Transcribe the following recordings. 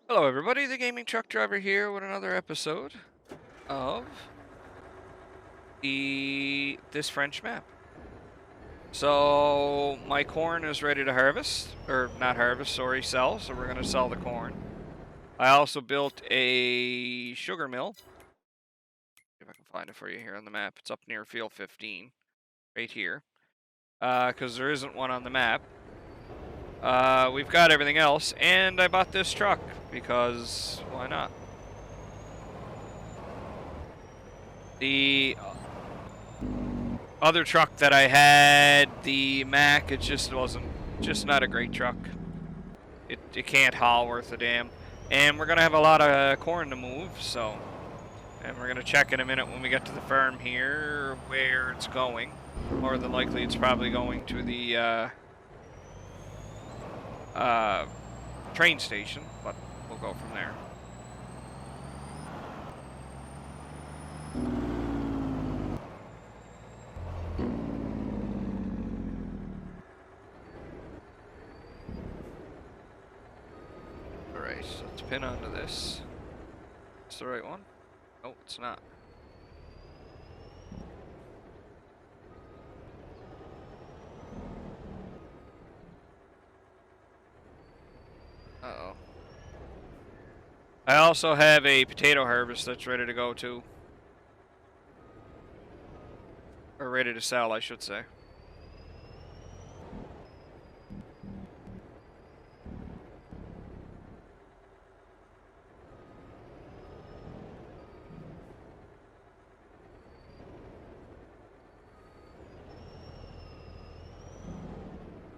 Hello everybody, the gaming truck driver here with another episode of this French map. So my corn is ready to harvest, or not harvest, sorry, sell, so we're gonna sell the corn. I also built a sugar mill. If I can find it for you here on the map. It's up near field 15, right here. Because there isn't one on the map. We've got everything else, and I bought this truck, because why not? The other truck that I had, the Mac, it just not a great truck. It can't haul worth a damn. And we're gonna have a lot of corn to move, so, and we're gonna check in a minute when we get to the farm here where it's going. More than likely it's probably going to the train station, but we'll go from there. Alright, so let's pin onto this. It's the right one? Oh, it's not. Uh-oh. I also have a potato harvest that's ready to go too. Or ready to sell, I should say.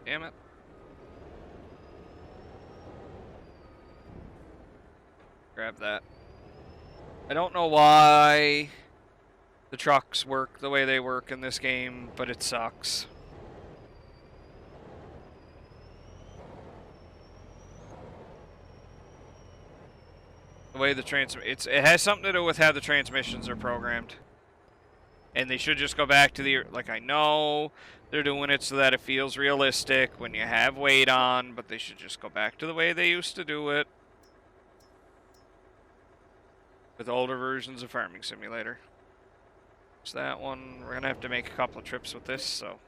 Damn it. Grab that. I don't know why the trucks work the way they work in this game, but it sucks. The way the it has something to do with how the transmissions are programmed. And they should just go back to the, like, I know they're doing it so that it feels realistic when you have weight on, but they should just go back to the way they used to do it with older versions of Farming Simulator. So that one, we're gonna have to make a couple of trips with this, so.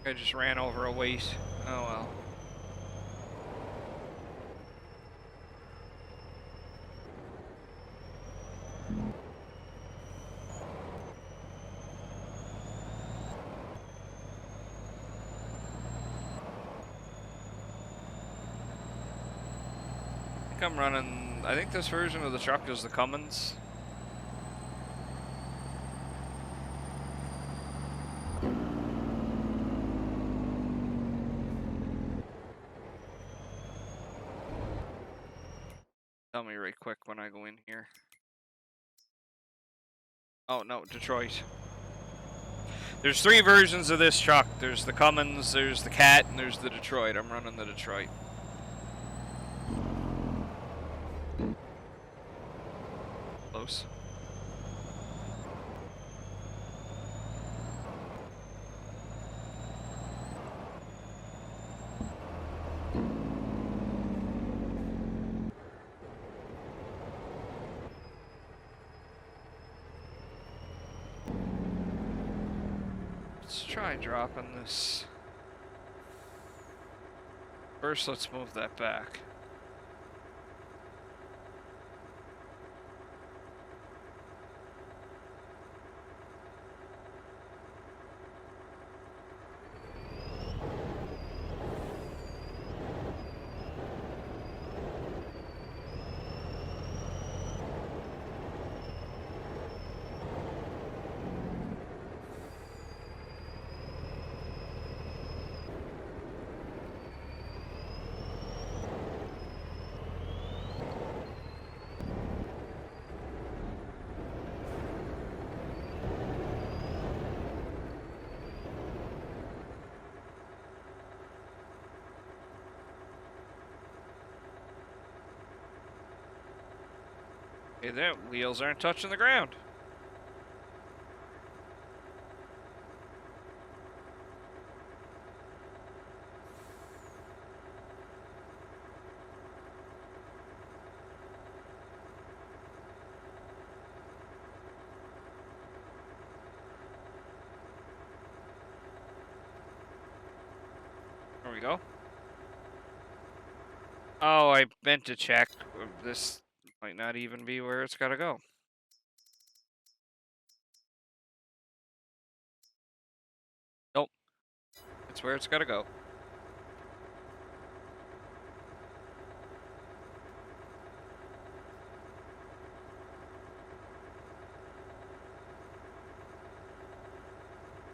I just ran over a weight. Oh well. I'm running, I think this version of the truck is the Cummins. Tell me right quick when I go in here. Oh no, Detroit. There's three versions of this truck. There's the Cummins, there's the Cat, and there's the Detroit. I'm running the Detroit. Close. Let's try dropping this. First, let's move that back. Okay, their wheels aren't touching the ground. There we go. Oh, I meant to check. This might not even be where it's gotta go. Nope. It's where it's gotta go.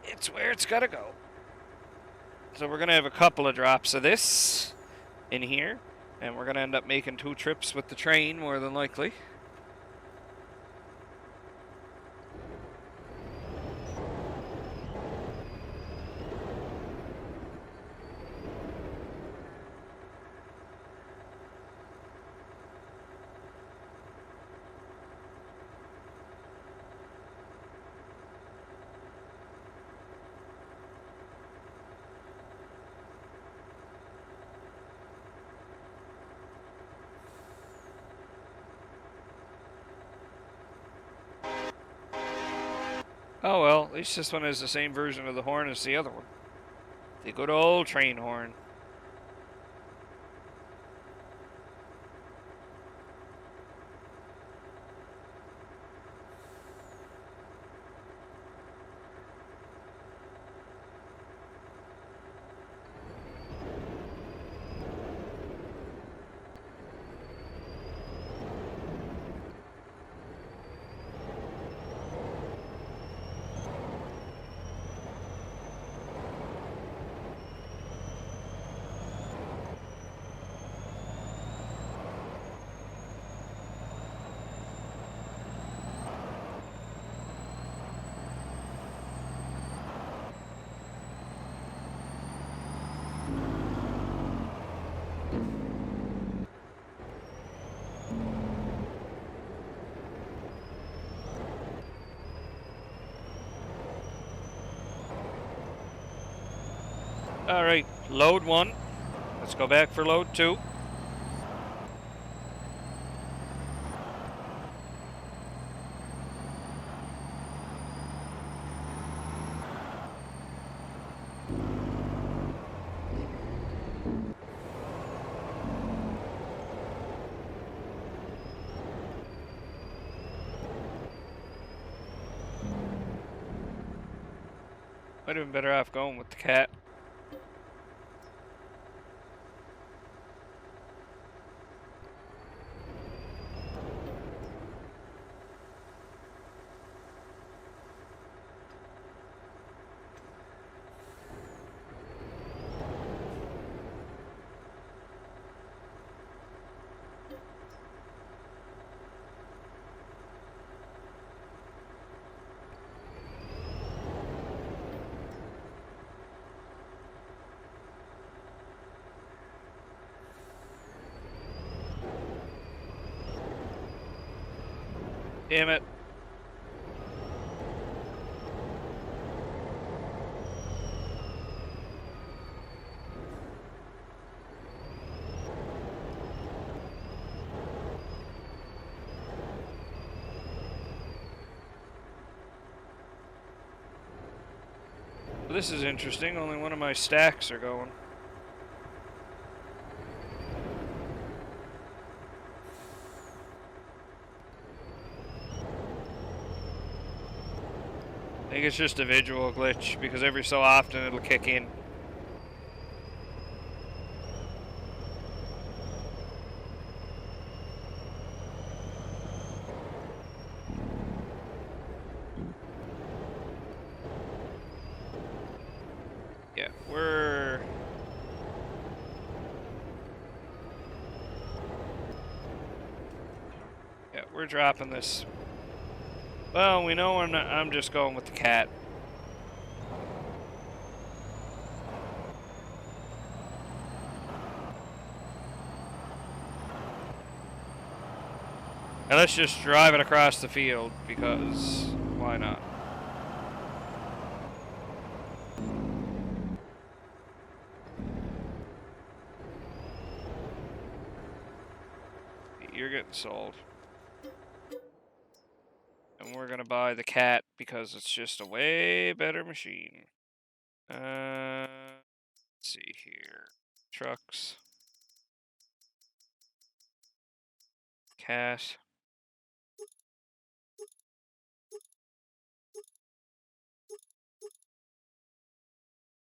It's where it's gotta go. So we're gonna have a couple of drops of this in here, and we're gonna end up making 2 trips with the train, more than likely. Oh well, at least this one has the same version of the horn as the other one. The good old train horn. Alright, load 1. Let's go back for load 2. Might have been better off going with the cat. Damn it. This is interesting. Only one of my stacks are going. I think it's just a visual glitch because every so often it'll kick in. Yeah, we're dropping this. Well, we know I'm just going with the cat. And let's just drive it across the field, because why not? You're getting sold. And we're gonna buy the cat because it's just a way better machine. Let's see here. Trucks. Cat.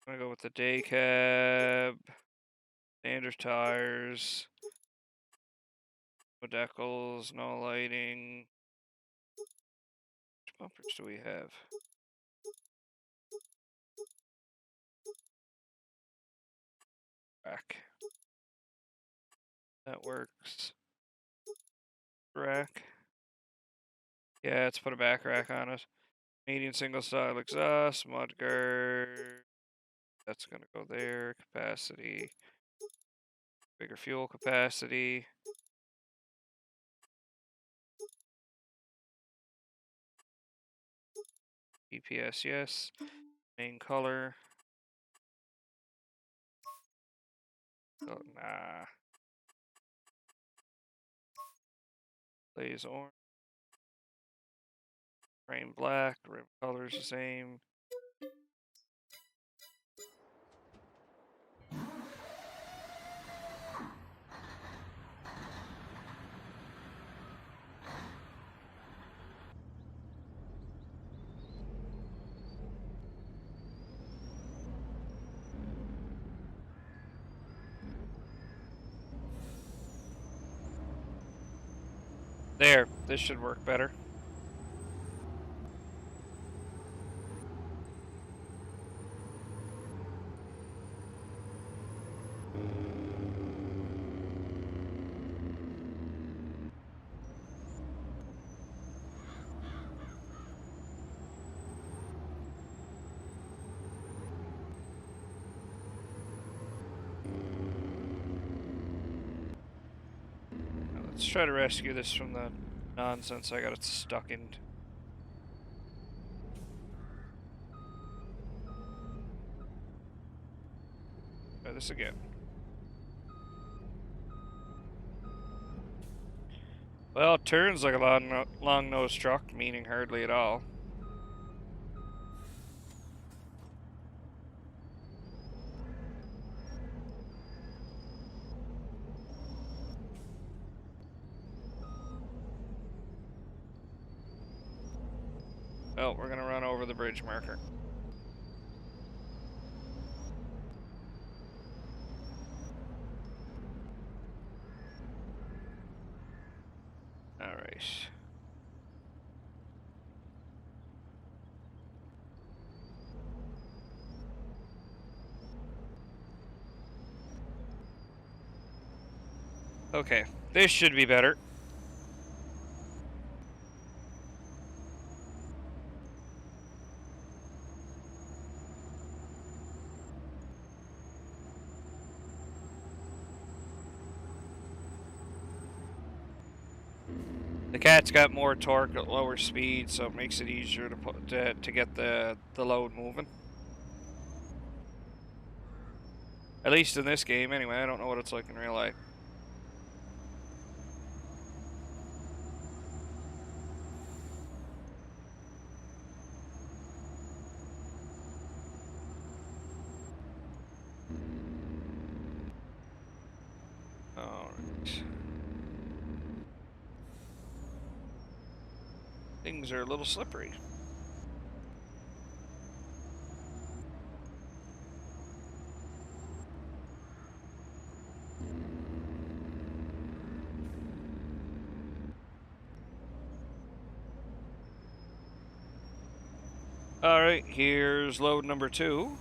I'm gonna go with the day cab. Standard tires. No decals, no lighting. Which bumpers do we have? Rack. That works. Rack. Yeah, let's put a back rack on it. Median single style exhaust, mudguard. That's gonna go there. Capacity. Bigger fuel capacity. EPS, yes. Main color. Oh, nah. Blaze orange. Frame black. Rim color's the same. There. This should work better. Now let's try to rescue this from the nonsense I got it stuck in. Try this again. Well, it turns like a long-nosed truck, meaning hardly at all. Well, we're gonna run over the bridge marker. Alright. Okay, this should be better. The cat's got more torque at lower speed, so it makes it easier to put to get the load moving. At least in this game, anyway. I don't know what it's like in real life. Alright. Things are a little slippery. Alright, here's load number 2.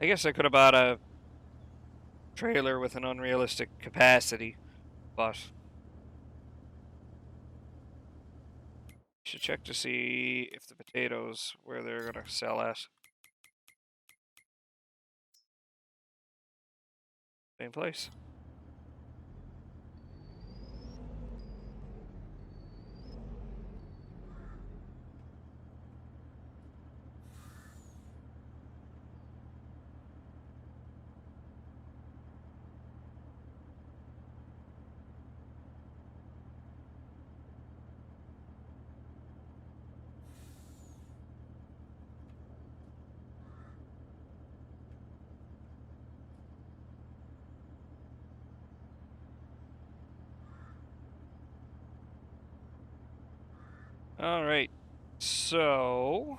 I guess I could have bought a trailer with an unrealistic capacity, but should check to see if the potatoes where they're gonna sell at. Same place. All right, so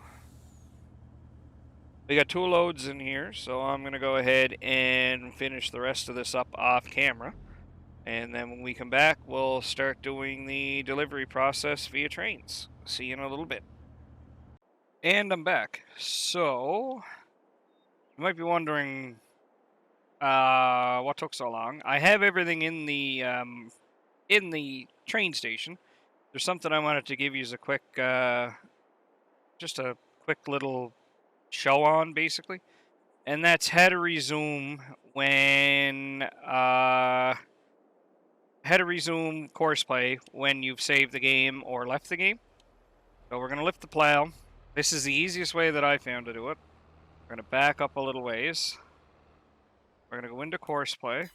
we got 2 loads in here, so I'm gonna go ahead and finish the rest of this up off camera. And then when we come back, we'll start doing the delivery process via trains. See you in a little bit. And I'm back. So, you might be wondering what took so long. I have everything in the train station. There's something I wanted to give you as a quick, just a quick little show on, basically. And that's how to resume course play when you've saved the game or left the game. So we're going to lift the plow. This is the easiest way that I found to do it. We're going to back up a little ways. We're going to go into course play.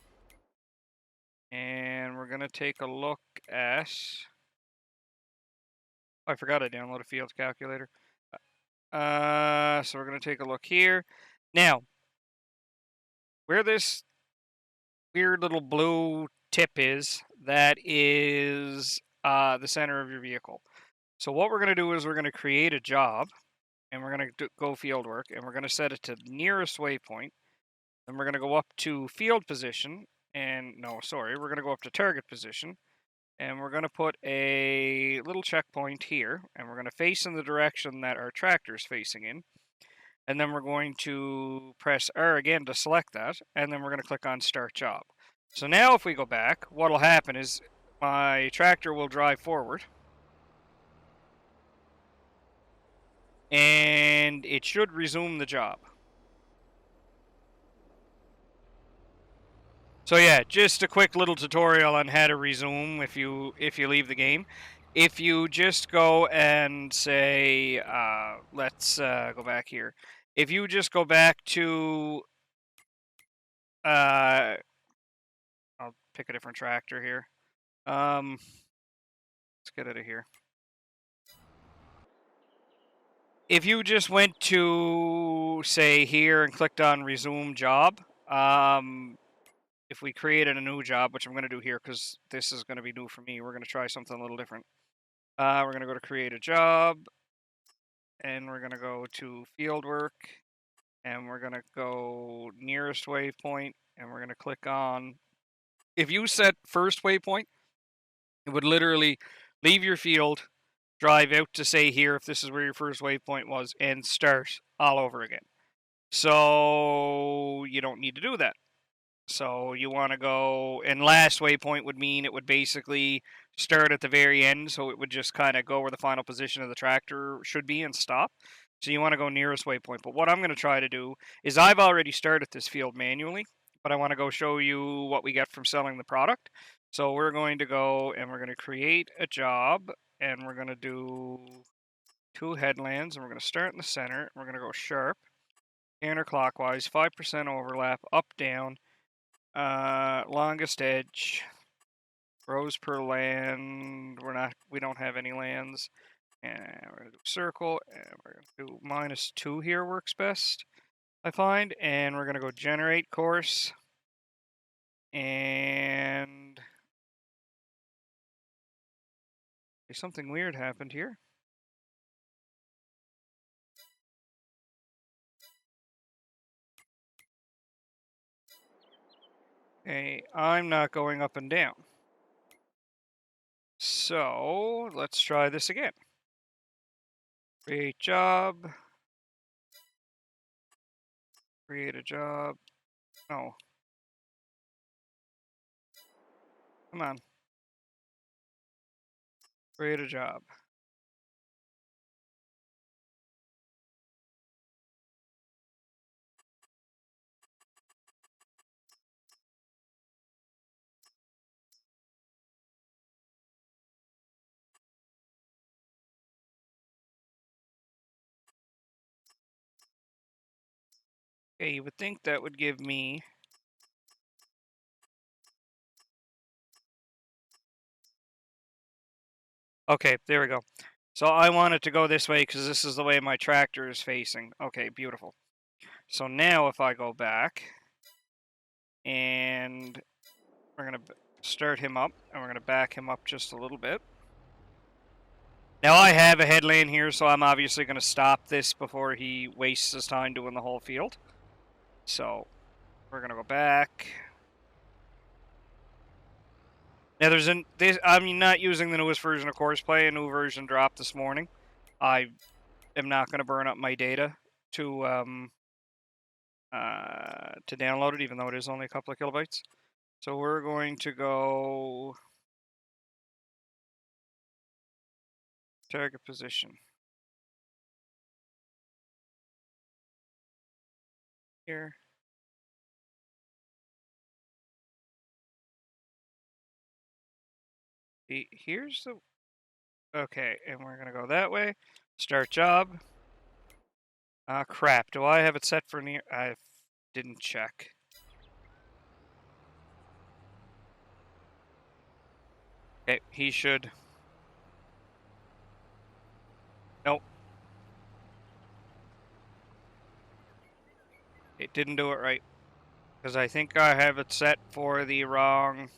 And we're going to take a look at... Oh, I forgot I downloaded Field Calculator. So we're going to take a look here. Now, where this weird little blue tip is, that is the center of your vehicle. So what we're going to do is we're going to create a job, and we're going to go field work, and we're going to set it to nearest waypoint. Then we're going to go up to field position, and no, sorry, we're going to go up to target position, and we're going to put a little checkpoint here, and we're going to face in the direction that our tractor's facing in. And then we're going to press R again to select that, and then we're going to click on Start Job. So now if we go back, what will happen is my tractor will drive forward, and it should resume the job. So yeah, just a quick little tutorial on how to resume if you leave the game. If you just go and say, let's go back here. If you just go back to, I'll pick a different tractor here. Let's get out of here. If you just went to, say, here and clicked on resume job, if we created a new job, which I'm going to do here because this is going to be new for me, we're going to try something a little different. We're going to go to create a job, and we're going to go to field work, and we're going to go nearest waypoint, and we're going to click on, if you set first waypoint, it would literally leave your field, drive out to say here if this is where your first waypoint was, and start all over again. So you don't need to do that. So you want to go, and last waypoint would mean it would basically start at the very end, so it would just kind of go where the final position of the tractor should be and stop. So you want to go nearest waypoint. But what I'm going to try to do is I've already started this field manually, but I want to go show you what we get from selling the product. So we're going to go and we're going to create a job, and we're going to do 2 headlands, and we're going to start in the center. We're going to go sharp, counterclockwise, 5% overlap, up, down, longest edge, rows per land. We don't have any lands. And we're gonna do circle, and we're gonna do -2 here works best, I find. And we're gonna go generate course, and something weird happened here. Okay, I'm not going up and down. So let's try this again. Create job. Create a job. No. Come on. Create a job. Okay, you would think that would give me... Okay, there we go. So I want it to go this way because this is the way my tractor is facing. Okay, beautiful. So now if I go back and we're going to start him up and we're going to back him up just a little bit. Now I have a headland here, so I'm obviously going to stop this before he wastes his time doing the whole field. So we're going to go back. Now I'm not using the newest version of Courseplay. A new version dropped this morning. I am not going to burn up my data to download it, even though it is only a couple of kilobytes. So we're going to go target position here. Here's the... Okay, and we're going to go that way. Start job. Crap. Do I have it set for near... I didn't check. Okay, he should... Nope. It didn't do it right. Because I think I have it set for the wrong...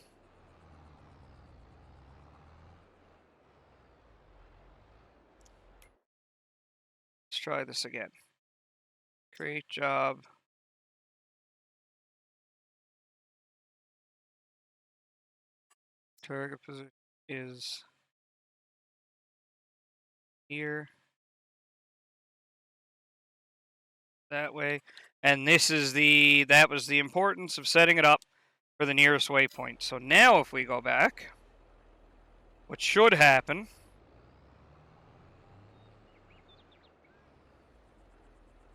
Let's try this again. Create job. Target position is here. That way. And this is that was the importance of setting it up for the nearest waypoint. So now if we go back, what should happen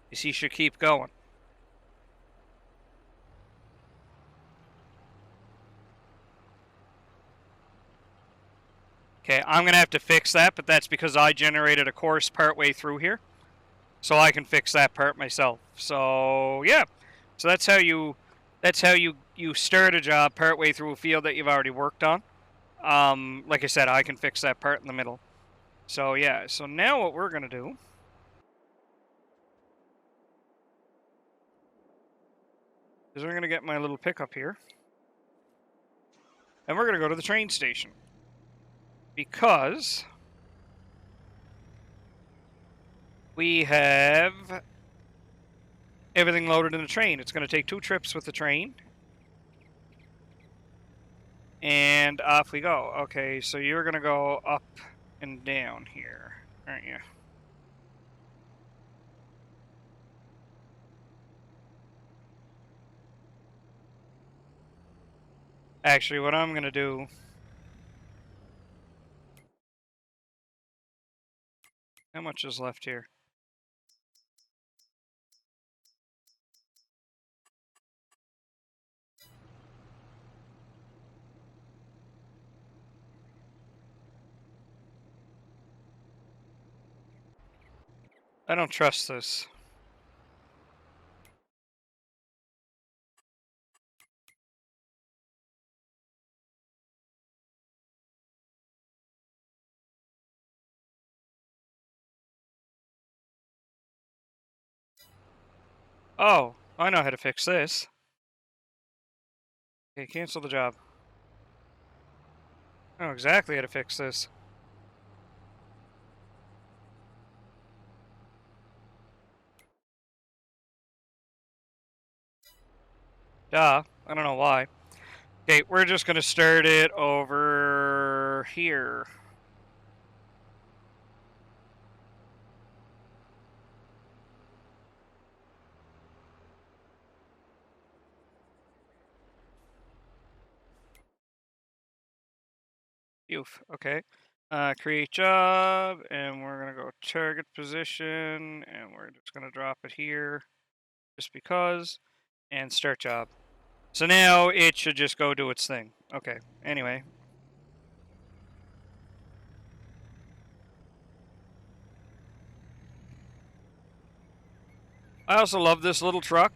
is he should keep going. Okay, I'm going to have to fix that, but that's because I generated a course partway through here. So I can fix that part myself. So, yeah. So that's how you start a job partway through a field that you've already worked on. Like I said, I can fix that part in the middle. So, yeah. So now what we're going to do is we're going to get my little pickup here. And we're going to go to the train station. Because we have everything loaded in the train. It's going to take 2 trips with the train. And off we go. Okay, so you're going to go up and down here, aren't you? Actually, what I'm going to do... How much is left here? I don't trust this. Oh, I know how to fix this. Okay, cancel the job. I know exactly how to fix this. Duh. I don't know why. Okay, we're just going to start it over here. Oof. Okay. Create job, and we're gonna go target position, and we're just gonna drop it here, just because, and start job. So now it should just go do its thing. Okay. Anyway. I also love this little truck.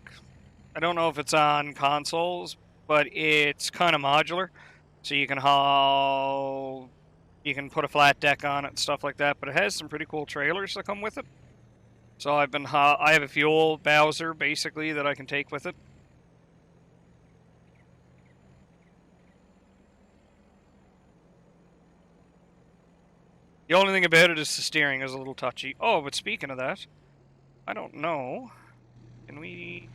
I don't know if it's on consoles, but it's kind of modular. So you can haul, you can put a flat deck on it and stuff like that. But it has some pretty cool trailers that come with it. So I have a fuel Bowser basically that I can take with it. The only thing about it is the steering is a little touchy. Oh, but speaking of that, I don't know. Can we?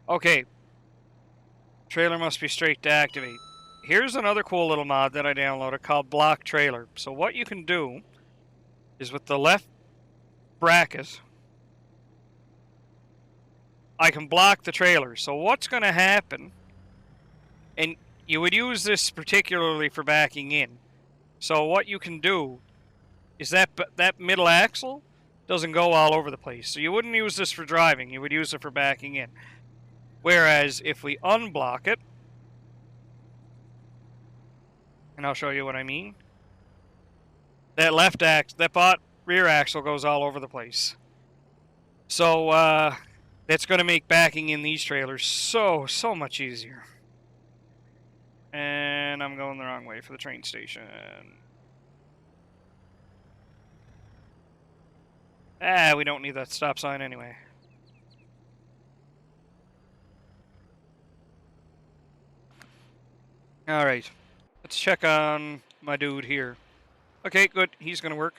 Okay. Trailer must be straight to activate. Here's another cool little mod that I downloaded called Block Trailer. So what you can do is with the left bracket, I can block the trailer. So what's going to happen, and you would use this particularly for backing in. So what you can do is that middle axle doesn't go all over the place. So you wouldn't use this for driving. You would use it for backing in. Whereas if we unblock it, and I'll show you what I mean, that rear axle goes all over the place. So that's going to make backing in these trailers so much easier. And I'm going the wrong way for the train station. We don't need that stop sign anyway. Alright. Let's check on my dude here. Okay, good. He's going to work.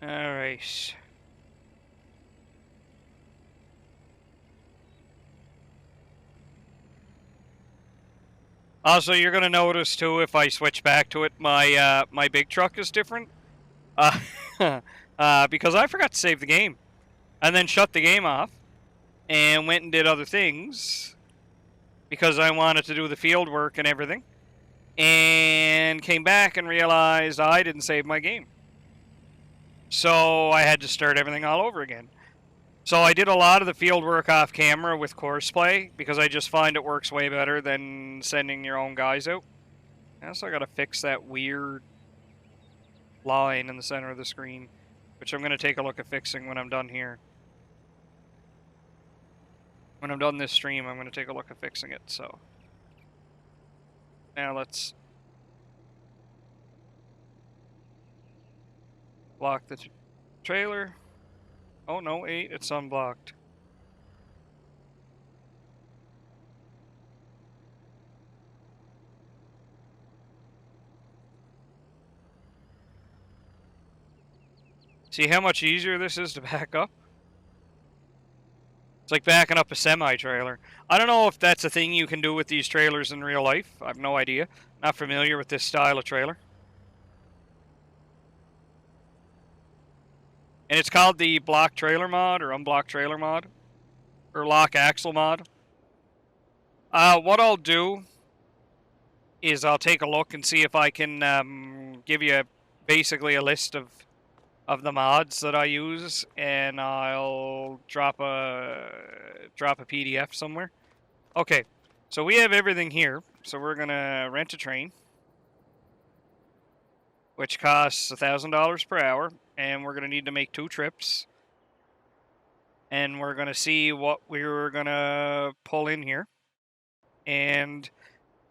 Alright. Also, you're going to notice, too, if I switch back to it, my big truck is different. Because I forgot to save the game. And then shut the game off. And went and did other things. Because I wanted to do the field work and everything. And came back and realized I didn't save my game. So I had to start everything all over again. So I did a lot of the field work off camera with Courseplay because I just find it works way better than sending your own guys out. I also got to fix that weird line in the center of the screen, which I'm going to take a look at fixing when I'm done here. When I'm done this stream, I'm going to take a look at fixing it. So now let's block the trailer. Oh no, wait, it's unblocked. See how much easier this is to back up? It's like backing up a semi-trailer. I don't know if that's a thing you can do with these trailers in real life. I have no idea. Not familiar with this style of trailer. And it's called the block trailer mod or unblock trailer mod. Or lock axle mod. What I'll do is I'll take a look and see if I can give you basically a list of the mods that I use, and I'll drop a PDF somewhere. Okay, so we have everything here. So we're gonna rent a train, which costs $1,000 per hour, and we're gonna need to make 2 trips. And we're gonna see what we're gonna pull in here. And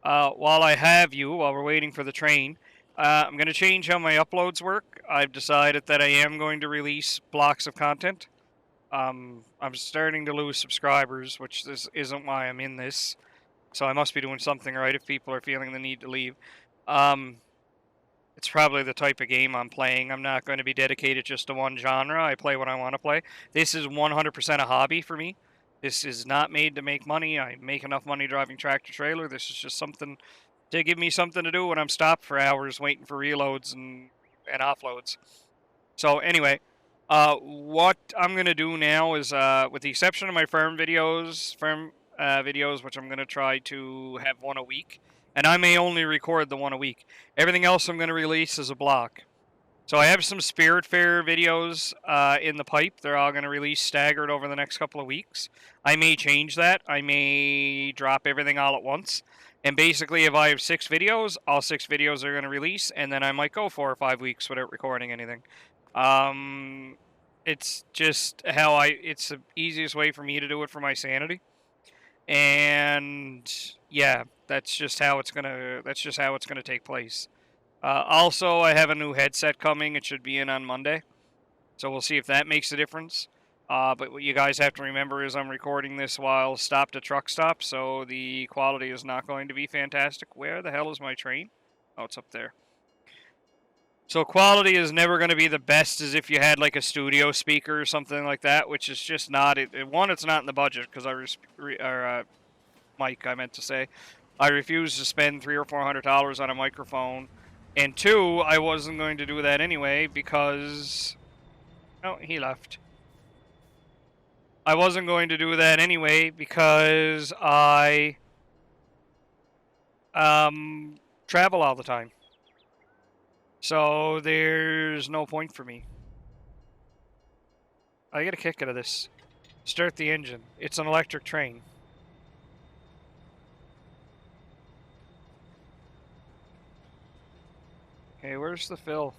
while we're waiting for the train, I'm going to change how my uploads work. I've decided that I am going to release blocks of content. I'm starting to lose subscribers, which this isn't why I'm in this. So I must be doing something right if people are feeling the need to leave. It's probably the type of game I'm playing. I'm not going to be dedicated just to one genre. I play what I want to play. This is 100% a hobby for me. This is not made to make money. I make enough money driving tractor trailer. This is just something to give me something to do when I'm stopped for hours waiting for reloads and offloads. So anyway, what I'm going to do now is, with the exception of my farm videos, which I'm going to try to have one a week, and I may only record the one a week. Everything else I'm going to release as a block. So I have some Spirit Fair videos in the pipe. They're all going to release staggered over the next couple of weeks. I may change that. I may drop everything all at once. And basically, if I have 6 videos, all 6 videos are going to release, and then I might go 4 or 5 weeks without recording anything. It's just how it's the easiest way for me to do it for my sanity. And yeah, that's just how it's gonna take place. Also, I have a new headset coming. It should be in on Monday. So we'll see if that makes a difference. But what you guys have to remember is I'm recording this while stopped at truck stop, so the quality is not going to be fantastic. Where the hell is my train? Oh, it's up there. So quality is never going to be the best as if you had like a studio speaker or something like that, which is just not. One, it's not in the budget because Mike, I meant to say. I refuse to spend $300 or $400 on a microphone. And 2, I wasn't going to do that anyway because... Oh, he left. I wasn't going to do that anyway because I travel all the time. So there's no point for me. I get a kick out of this. Start the engine. It's an electric train. Okay, where's the fill?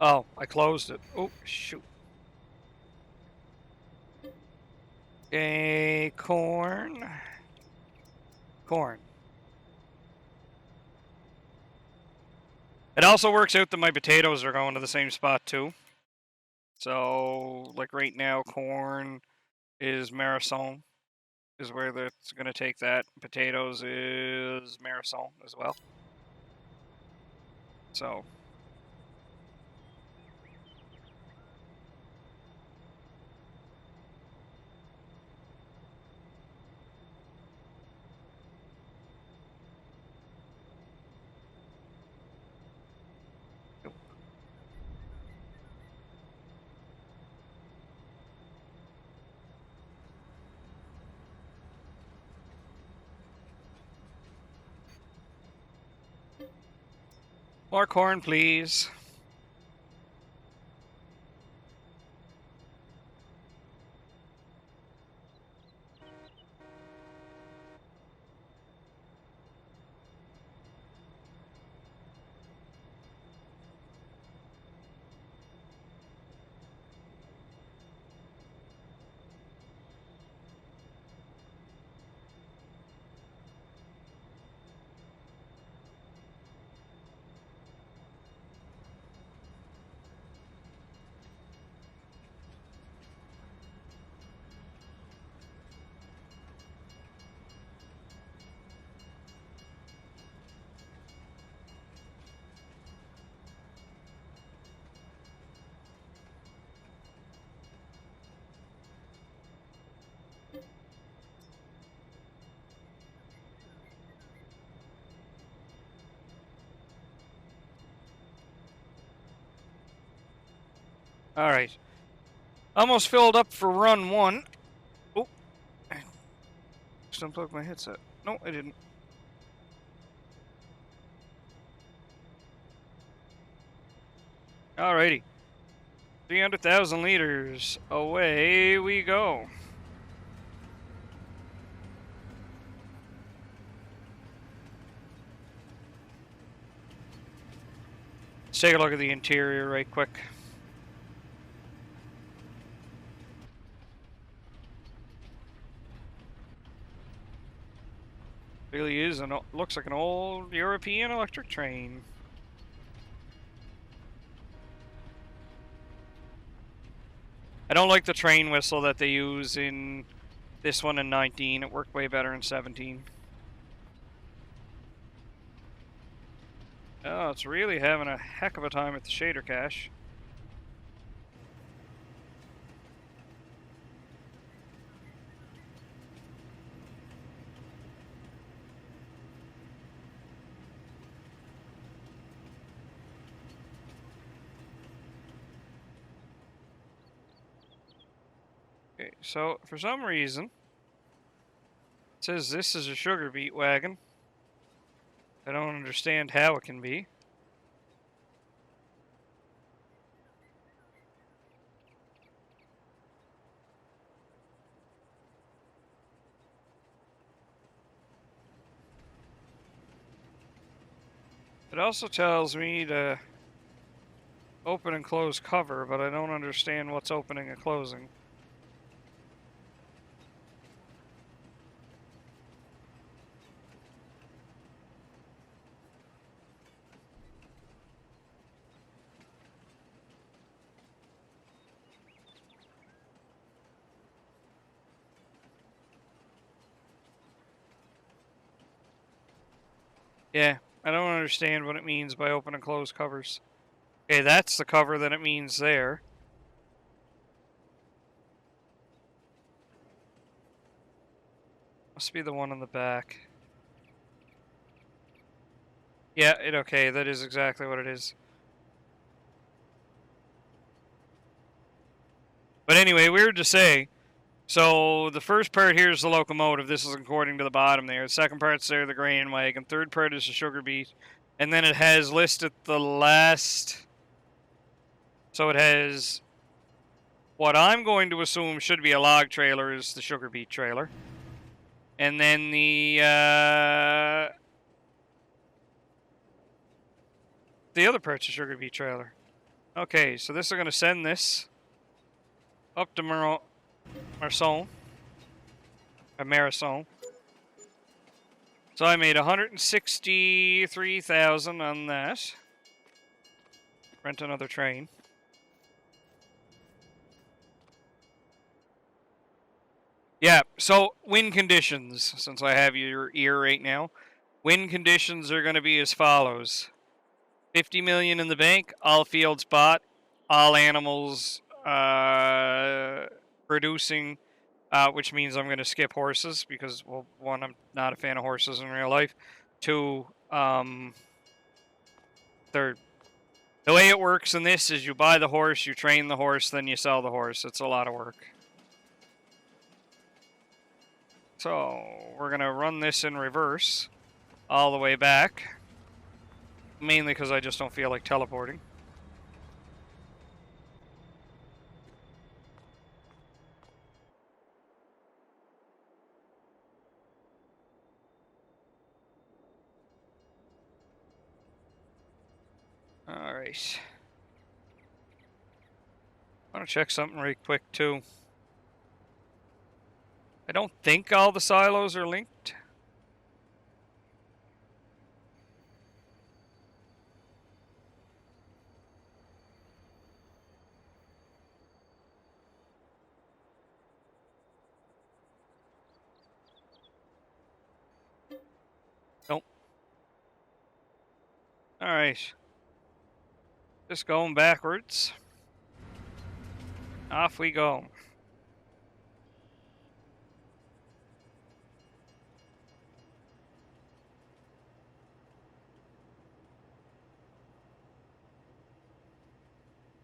Oh, I closed it. Oh, shoot. Okay, corn. Corn. It also works out that my potatoes are going to the same spot too. So, like right now, corn is Marisol, is where it's going to take that. Potatoes is Marisol as well. So. More corn, please. All right. Almost filled up for run 1. Oh. Just unplugged my headset. No, I didn't. Alrighty. 300,000 liters. Away we go. Let's take a look at the interior right quick. Really is looks like an old European electric train. I don't like the train whistle that they use in this one in 19. It worked way better in 17. Oh, it's really having a heck of a time at the shader cache. Okay, so for some reason, it says this is a sugar beet wagon. I don't understand how it can be. It also tells me to open and close cover, but I don't understand what's opening and closing. Yeah, I don't understand what it means by open and close covers. Okay, that's the cover that it means there. Must be the one on the back. Yeah, okay, that is exactly what it is. But anyway, weird to say. So the first part here is the locomotive. This is according to the bottom there. The second part's there, the grain wagon. Third part is the sugar beet. And then it has listed the last. So it has what I'm going to assume should be a log trailer is the sugar beet trailer. And then the other part's a sugar beet trailer. Okay, so this is going to send this up to Marson. So I made 163,000 on that. Rent another train. Yeah, so wind conditions, since I have your ear right now. Wind conditions are going to be as follows. 50 million in the bank, all fields bought, all animals producing, which means I'm going to skip horses because, well, one, I'm not a fan of horses in real life. Two, third, the way it works in this is you buy the horse, you train the horse, then you sell the horse. It's a lot of work. So we're going to run this in reverse all the way back. Mainly because I just don't feel like teleporting. Alright. I want to check something right quick too. I don't think all the silos are linked. Nope. Alright. Just going backwards. Off we go.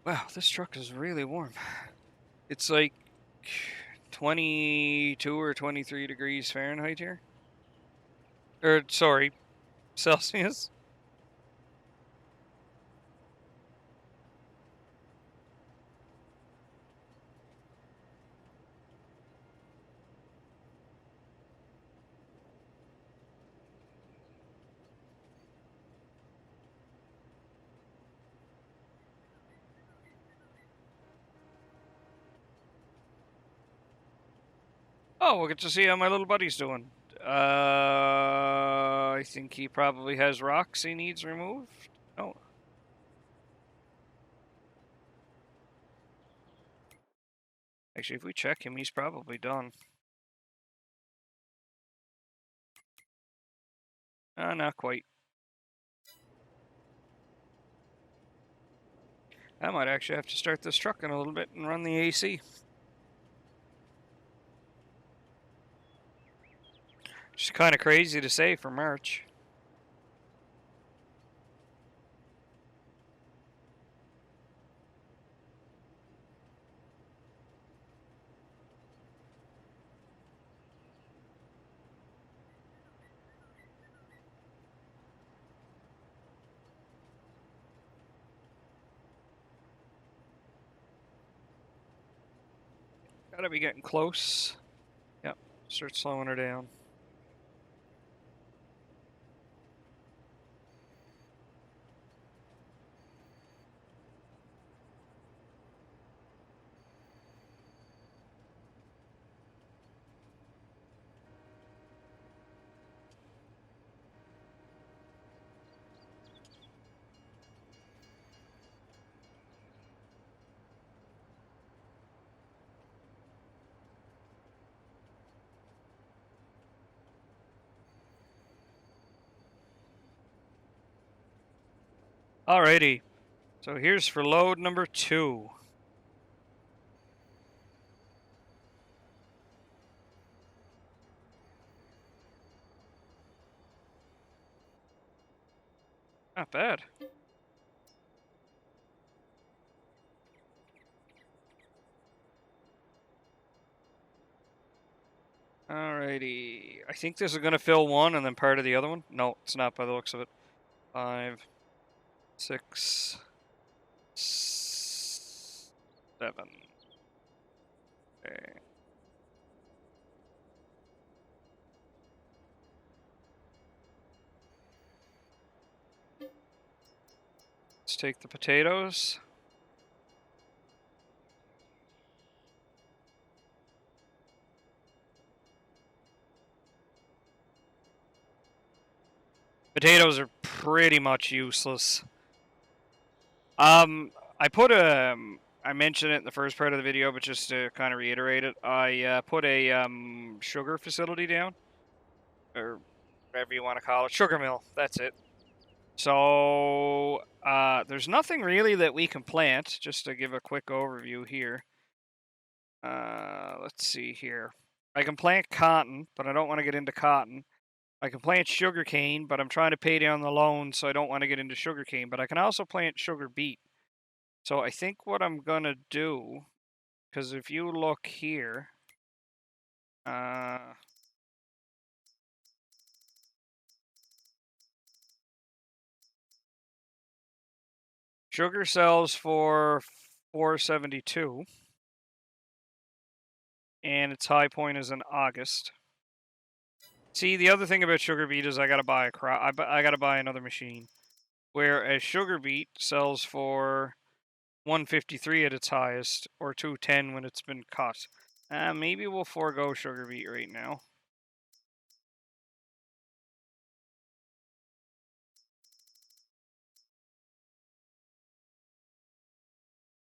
Wow, this truck is really warm. It's like 22 or 23 degrees Fahrenheit here. Or, sorry, Celsius. Oh, we'll get to see how my little buddy's doing. I think he probably has rocks he needs removed. Oh. Actually, if we check him, he's probably done. Not quite. I might actually have to start this truck in a little bit and run the AC. Just kind of crazy to say for March. Gotta be getting close. Yep, start slowing her down. Alrighty, so here's for load number 2. Not bad. Alrighty, I think this is gonna fill one and then part of the other one. No, it's not by the looks of it. 5, 6, 7. Okay. Let's take the potatoes. Potatoes are pretty much useless. I put I mentioned it in the first part of the video, but just to kind of reiterate it, I put a sugar facility down, or whatever you want to call it, sugar mill. That's it. So there's nothing really that we can plant. Just to give a quick overview here. Let's see here. I can plant cotton, but I don't want to get into cotton. I can plant sugarcane, but I'm trying to pay down the loan, so I don't want to get into sugarcane. But I can also plant sugar beet. So I think what I'm gonna do, because if you look here, sugar sells for 472, and its high point is in August. See, the other thing about sugar beet is I gotta buy a crop. I gotta buy another machine. Whereas sugar beet sells for 153 at its highest, or 210 when it's been cut. Maybe we'll forego sugar beet right now.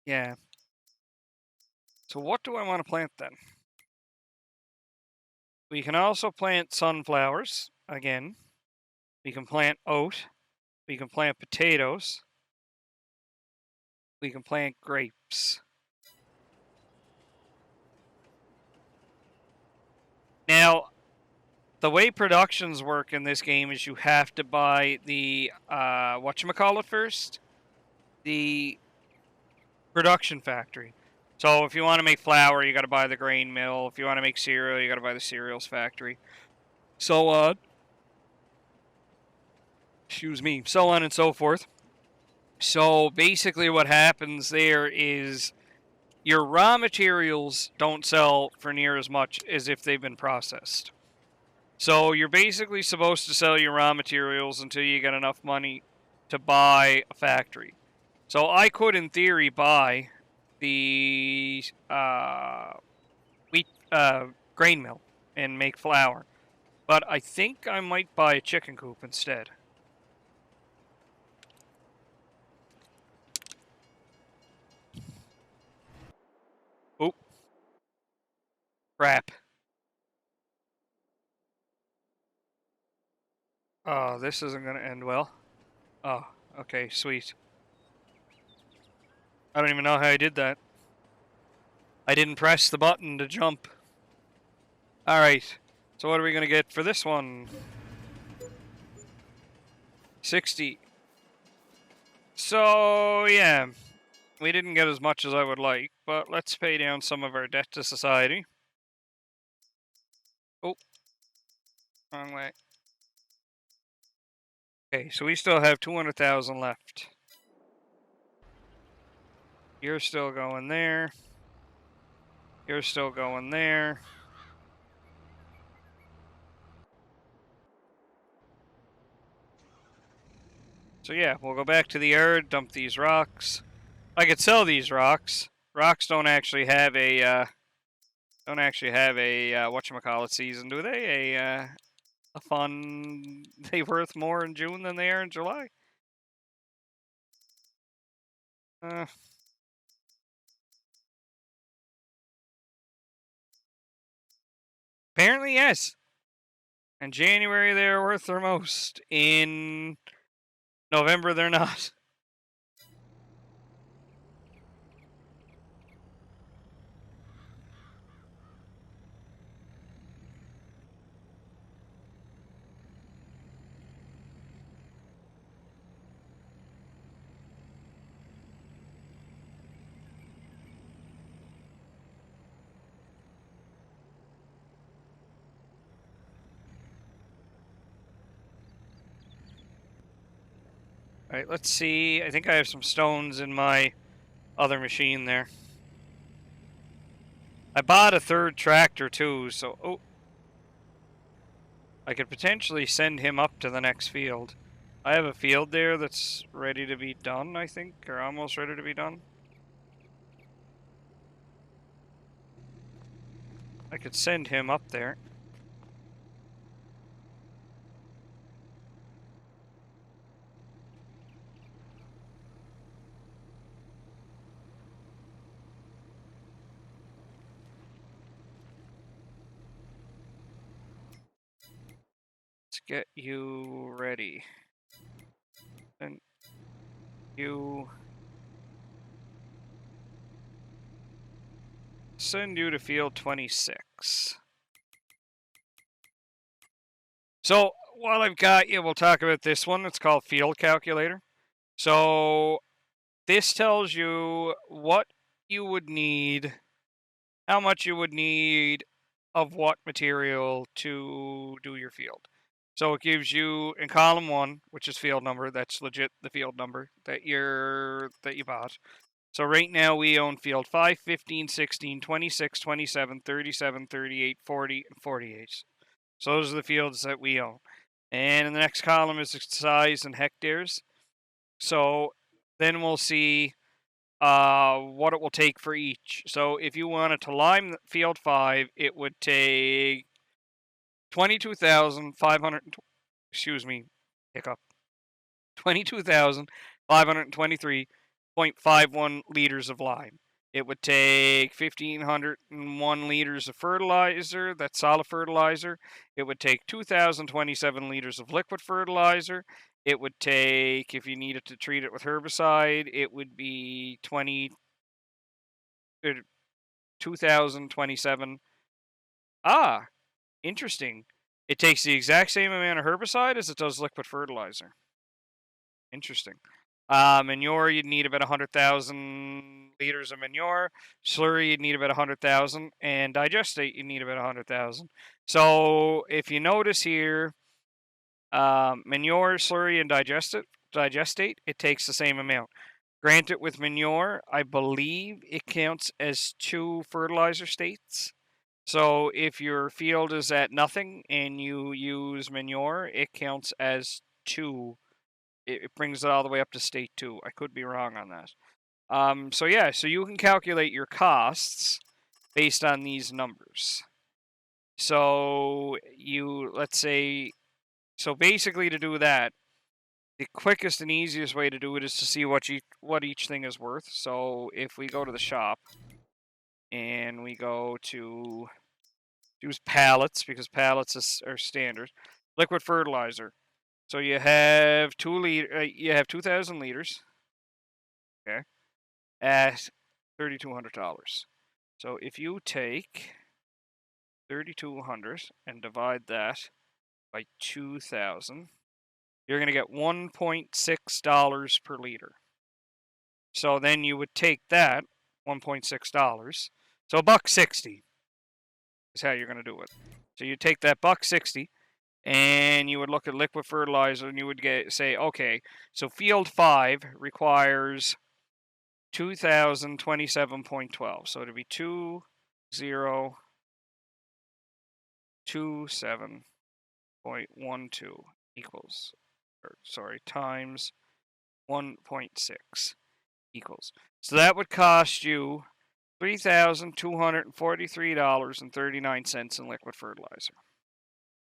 Yeah. So what do I want to plant then? We can also plant sunflowers, again. We can plant oat. We can plant potatoes. We can plant grapes. Now, the way productions work in this game is you have to buy the, whatchamacallit first? The production factory. So if you want to make flour, you got to buy the grain mill. If you want to make cereal, you got to buy the cereals factory. So on. Excuse me. So on and so forth. So basically what happens there is your raw materials don't sell for near as much as if they've been processed. So you're basically supposed to sell your raw materials until you get enough money to buy a factory. So I could, in theory, buy the grain mill and make flour. But I think I might buy a chicken coop instead. Oh, Oh, this isn't going to end well. Oh, okay, sweet. I don't even know how I did that. I didn't press the button to jump. Alright, so what are we going to get for this one? 60. So, yeah, we didn't get as much as I would like, but let's pay down some of our debt to society. Oh, wrong way. Okay, so we still have 200,000 left. You're still going there. You're still going there. So yeah, we'll go back to the yard, dump these rocks. I could sell these rocks. Rocks don't actually have a whatchamacallit season, do they? A fun. They worth more in June than they are in July. Apparently, yes. In January, they're worth their most. In November, they're not. All right, let's see. I think I have some stones in my other machine there. I bought a third tractor too, so I could potentially send him up to the next field. I have a field there that's ready to be done, I think, or almost ready to be done. I could send him up there. Let's get you ready. And you... Send you to field 26. So, while I've got you, we'll talk about this one. It's called Field Calculator. So, this tells you what you would need, how much you would need of what material to do your field. So it gives you in column 1, which is field number, that's legit the field number that you bought. So right now we own field 5, 15, 16, 26, 27, 37, 38, 40, and 48. So those are the fields that we own. And in the next column is the size in hectares. So then we'll see what it will take for each. So if you wanted to lime field 5, it would take 22,500, excuse me, hiccup, 22,523.51 liters of lime. It would take 1,501 liters of fertilizer, that's solid fertilizer. It would take 2,027 liters of liquid fertilizer. It would take, if you needed to treat it with herbicide, it would be 2,027. Ah, interesting. It takes the exact same amount of herbicide as it does liquid fertilizer. Interesting. Manure, you'd need about 100,000 liters of manure. Slurry, you'd need about 100,000. And digestate, you'd need about 100,000. So if you notice here, manure, slurry, and digestate, it takes the same amount. Granted, with manure, I believe it counts as 2 fertilizer states. So if your field is at nothing and you use manure, it counts as 2. It brings it all the way up to state 2. I could be wrong on that. So yeah, so you can calculate your costs based on these numbers. So let's say, so basically to do that, the quickest and easiest way to do it is to see what each thing is worth. So if we go to the shop and we go to use pallets, because pallets are standard. Liquid fertilizer. So you have you have 2,000 liters. Okay. At $3,200. So if you take 3,200 and divide that by 2,000, you're going to get $1.6 per liter. So then you would take that $1.6. So $1.60 is how you're going to do it. So you take that $1.60 and you would look at liquid fertilizer and you would say, okay, so field 5 requires 2,027.12. So it'd be 2,027.12 equals, times 1.6 equals. So that would cost you $3,243.39 in liquid fertilizer.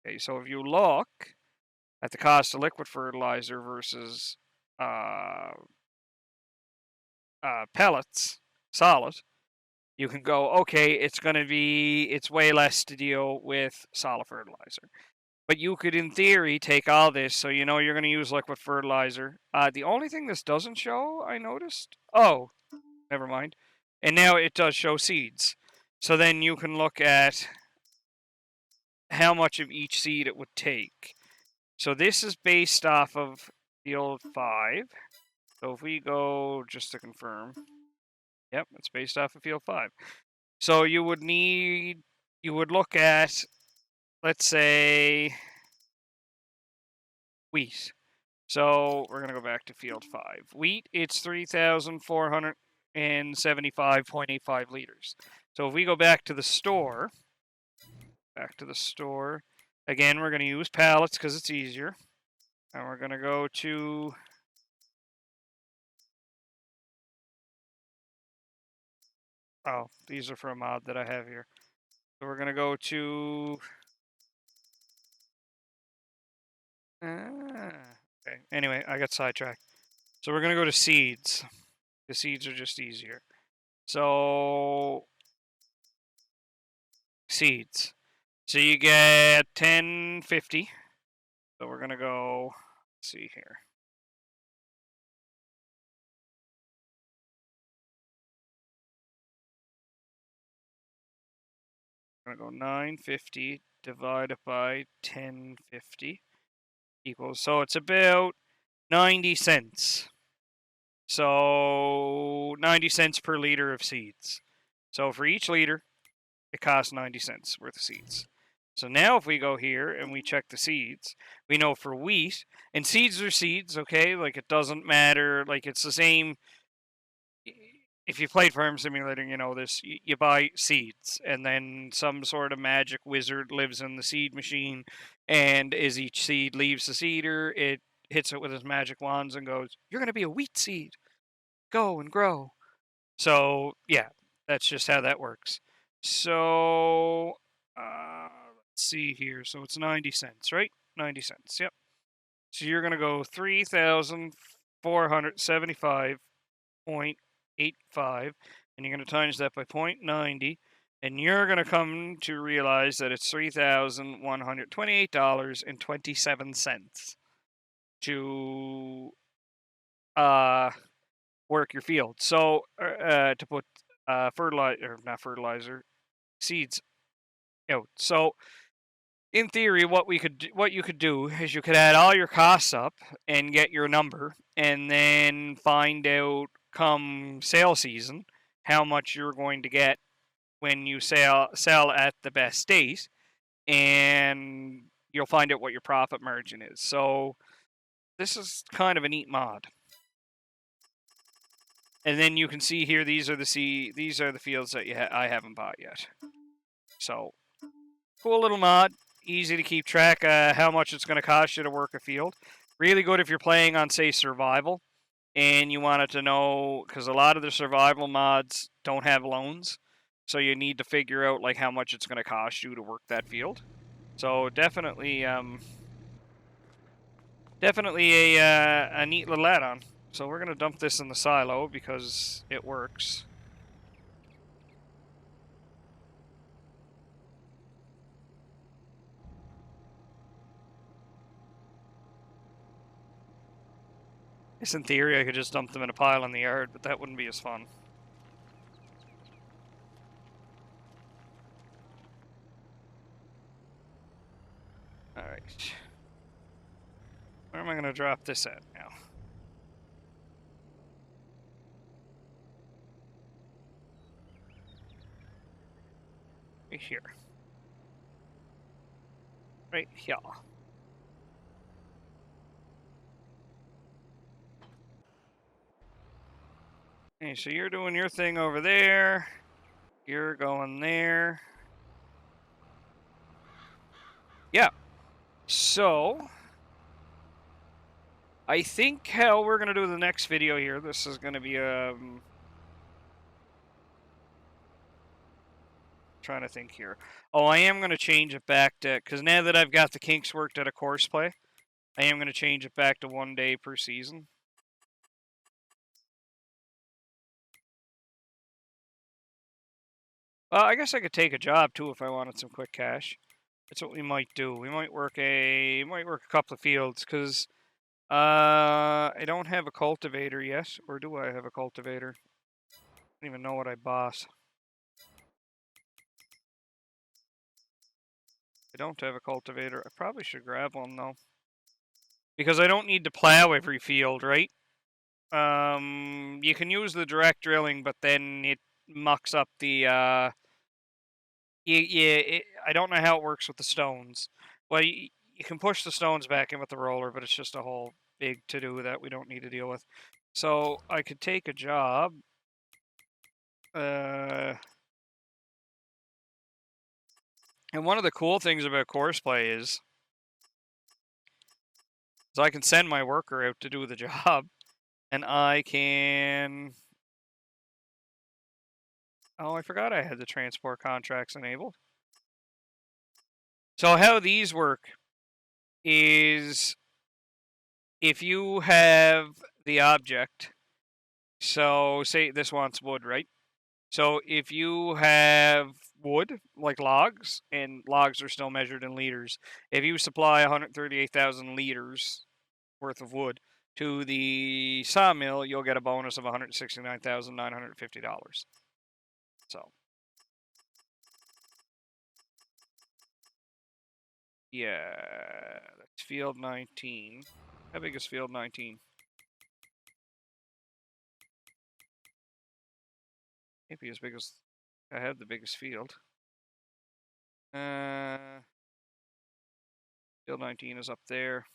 Okay, so if you look at the cost of liquid fertilizer versus pellets, solid, you can go, okay, it's way less to deal with solid fertilizer. But you could, in theory, take all this, so you know you're going to use liquid fertilizer. The only thing this doesn't show, I noticed, oh, never mind. And now it does show seeds. So then you can look at how much of each seed it would take. So this is based off of field 5. So if we go, just to confirm, yep, it's based off of field 5. So you would look at, let's say, wheat. So we're going to go back to field 5. Wheat, it's 3,475.85 liters. So if we go back to the store, again, we're going to use pallets because it's easier. And we're going to go to these are for a mod that I have here. So we're going to go to okay. Anyway, I got sidetracked. So we're going to go to seeds. The seeds are just easier. So seeds. So you get 1050. So we're going to go, let's see here. I'm going to go 950 divided by 1050 equals, so it's about 90 cents. So 90 cents per liter of seeds. So for each liter, it costs 90 cents worth of seeds. So now if we go here and we check the seeds, we know for wheat, and seeds are seeds, okay? Like it doesn't matter, like it's the same. If you played Farm Simulator, you know this. You buy seeds, and then some sort of magic wizard lives in the seed machine, and as each seed leaves the seeder, it hits it with his magic wands and goes, "You're going to be a wheat seed. Go and grow." So, yeah, that's just how that works. So, let's see here. So it's 90 cents, right? 90 cents, yep. So you're going to go 3,475.85, and you're going to times that by 0.90, and you're going to come to realize that it's $3,128.27 to work your field. So to put seeds out. So in theory, what you could do is you could add all your costs up and get your number, and then find out come sale season how much you're going to get when you sell at the best date, and you'll find out what your profit margin is. So this is kind of a neat mod. And then you can see here, these are the fields that I haven't bought yet. So cool little mod, easy to keep track of how much it's going to cost you to work a field. Really good if you're playing on, say, survival, and you wanted to know, because a lot of the survival mods don't have loans, so you need to figure out like how much it's going to cost you to work that field. So definitely a neat little add-on. So we're going to dump this in the silo because it works. guess in theory I could just dump them in a pile in the yard, but that wouldn't be as fun. Alright. Where am I going to drop this at now? Right here. Right here. Okay, so you're doing your thing over there. You're going there. Yeah. So, I think how we're going to do the next video here, this is going to be, trying to think here. Oh, I am going to change it back to, because now that I've got the kinks worked at a course play, I am going to change it back to 1 day per season. I guess I could take a job too if I wanted some quick cash. That's what we might do. We might work a couple of fields because I don't have a cultivator yet, or do I have a cultivator? I don't even know what I bought. I don't have a cultivator. I probably should grab one though, because I don't need to plow every field, right? You can use the direct drilling, but then it mucks up the I don't know how it works with the stones. Well, you can push the stones back in with the roller, but it's just a whole big to-do that we don't need to deal with. So I could take a job. And one of the cool things about course play is I can send my worker out to do the job, and I can... Oh, I forgot I had the transport contracts enabled. So how these work is if you have the object, so say this wants wood, right? So if you have wood, like logs, and logs are still measured in liters, if you supply 138,000 liters worth of wood to the sawmill, you'll get a bonus of $169,950. So, yeah, that's field 19. How big is field 19? Maybe as big as I have the biggest field. Field 19 is up there.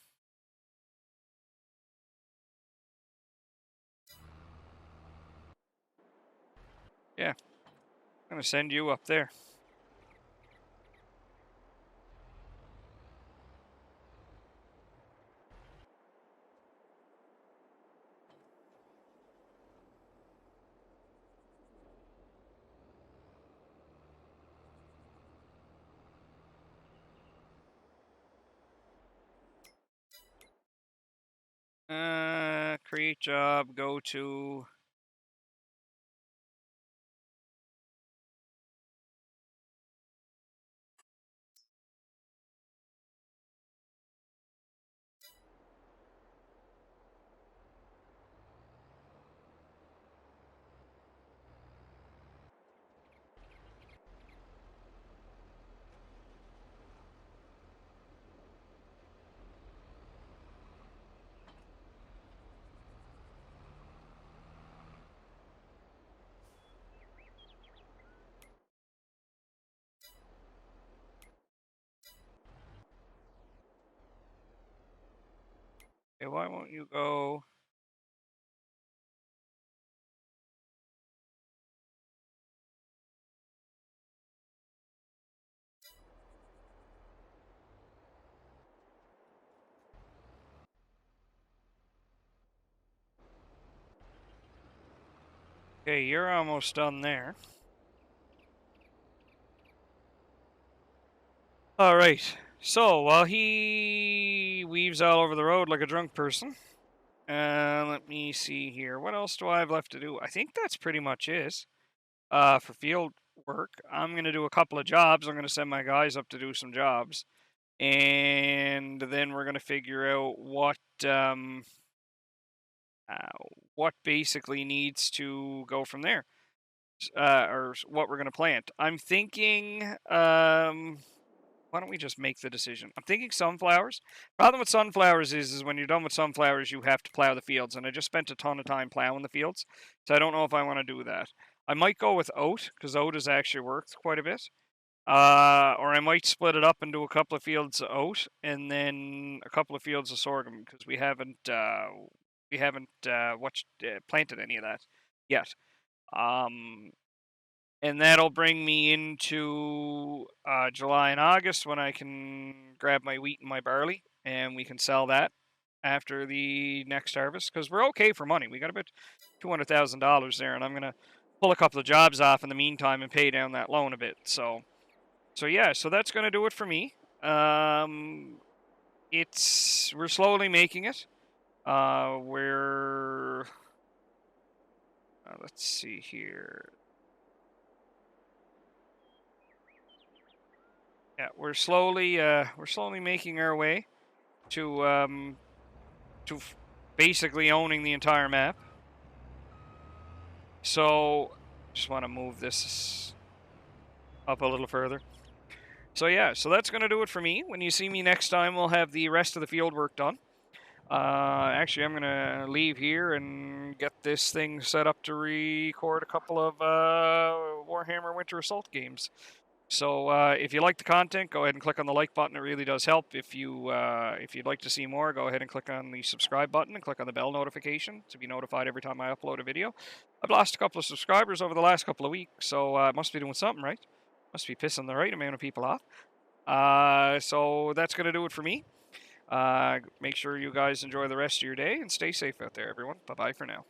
Yeah, I'm gonna send you up there. Create job, go to... Okay, why won't you go... Okay, you're almost done there. Alright, so while he weaves all over the road like a drunk person, let me see here. What else do I have left to do? I think that's pretty much it for field work. I'm going to do a couple of jobs. I'm going to send my guys up to do some jobs. And then we're going to figure out what... what basically needs to go from there, or what we're going to plant. I'm thinking, why don't we just make the decision? I'm thinking sunflowers. Problem with sunflowers is when you're done with sunflowers, you have to plow the fields, and I just spent a ton of time plowing the fields, so I don't know if I want to do that. I might go with oat, because oat has actually worked quite a bit. Or I might split it up and do a couple of fields of oat and then a couple of fields of sorghum, because we haven't planted any of that yet. And that'll bring me into July and August, when I can grab my wheat and my barley, and we can sell that after the next harvest, because we're okay for money. We got about $200,000 there, and I'm gonna pull a couple of jobs off in the meantime and pay down that loan a bit. So yeah, so that's gonna do it for me. We're slowly making it. Let's see here. Yeah, we're slowly making our way to basically owning the entire map. So just want to move this up a little further. So yeah, so that's gonna do it for me. When you see me next time, we'll have the rest of the field work done. Actually, I'm gonna leave here and get this thing set up to record a couple of Warhammer Winter Assault games. So if you like the content, go ahead and click on the like button. It really does help. If you'd like to see more, go ahead and click on the subscribe button and click on the bell notification to be notified every time I upload a video. I've lost a couple of subscribers over the last couple of weeks, so I must be doing something right. Must be pissing the right amount of people off. So that's gonna do it for me. Make sure you guys enjoy the rest of your day and stay safe out there, everyone. Bye-bye for now.